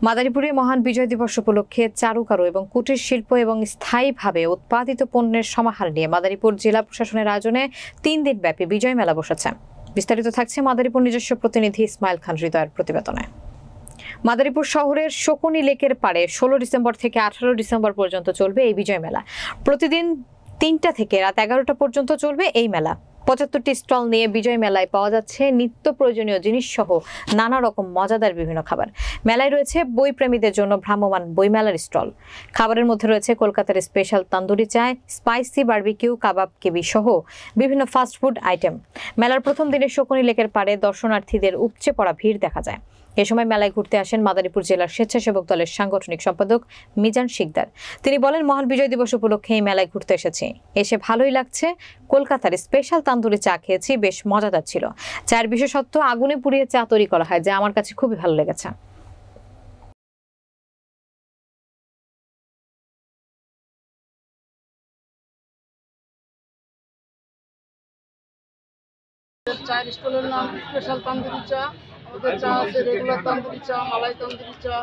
মাদারীপুরে মহান বিজয় দিবস উপলক্ষে চারুকারু এবং কুটির শিল্প এবং স্থায়ীভাবে উৎপাদিত পণ্যের সমাহার নিয়ে মাদারীপুর জেলা প্রশাসনের আয়োজনে 3 দিনব্যাপী বিজয় মেলা বসেছে। বিস্তারিত থাকছে মাদারীপুর নিজস্ব প্রতিনিধি ইসমাইল খান হৃদয়ের প্রতিবেদনে। মাদারীপুর শহরের শকুনি লেকের পাড়ে 16 ডিসেম্বর থেকে 18 ডিসেম্বর পর্যন্ত চলবে এই বিজয় মেলা। প্রতিদিন 3টা থেকে রাত 11টা পর্যন্ত চলবে এই মেলা। 75টি স্টল নিয়ে বিজয় মেলায় পাওয়া যাচ্ছে নিত্য প্রয়োজনীয় জিনিস সহ নানা রকম মজাদার বিভিন্ন খাবার। মেলায় রয়েছে বই প্রেমীদের জন্য ভ্রাম্যমাণ বইমেলার স্টল। খাবারের মধ্যে রয়েছে কলকাতার স্পেশাল তান্দুরি চায়, স্পাইসি বারবিকিউ, কাবাব, কেবি সহ বিভিন্ন ফাস্টফুড আইটেম। মেলার প্রথম দিনে শকুনি লেকের পাড়ে দর্শনার্থীদের উপচে পড়া ভিড় দেখা যায়। এ সময় মেলায় ঘুরতে আসেন মাদারীপুর জেলার স্বেচ্ছাসেবক দলের সাংগঠনিক সম্পাদক মিজান শিকদার। তিনি বলেন, মহান বিজয় দিবস উপলক্ষে এই মেলায় ঘুরতে এসেছি, এসে ভালোই লাগছে। কলকাতার স্পেশাল তান্দুরি চা খেয়েছি, বেশ মজাদার ছিল। চায়ের বিশেষত্ব আগুনে পুড়িয়ে চা তৈরি করা হয়, যা আমার কাছে খুবই ভালো লেগেছে। চায়ের স্টলের নাম স্পেশাল তান্দুরি চা। আমাদের চা আছে রেগুলার তান্দুরি চা, মালাই তান্দুরি চা,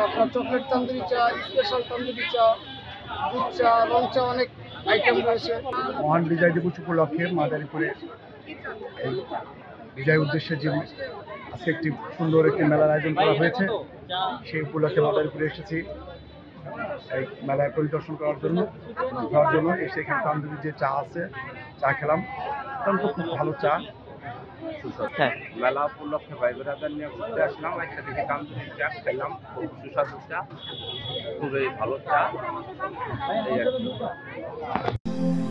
আপনার চকলেট তান্দুরি চা, স্পেশাল তান্দুরি চা, দুধ চা, রং চা, অনেক আইটেম রয়েছে। মহান বিজয় দিবস উপলক্ষে মাদারীপুরে এই বিজয় উদ্দেশ্যে যে আজকে একটি সুন্দর একটি মেলার আয়োজন করা হয়েছে, সেই উপলক্ষে মাদারীপুরে এসেছি এই মেলায় পরিদর্শন করার জন্য এসে এখানে তান্দুরি যে চা আছে, চা খেলাম, অত্যন্ত খুব ভালো চা। মেলা উপলক্ষে ভাই বেড়াদার নিয়ে ঘুরতে আসলাম, একটা দিকে তান্দুরি চা খেলাম, খুব সুস্বাদু চা, খুবই ভালো চা। এই আর কি।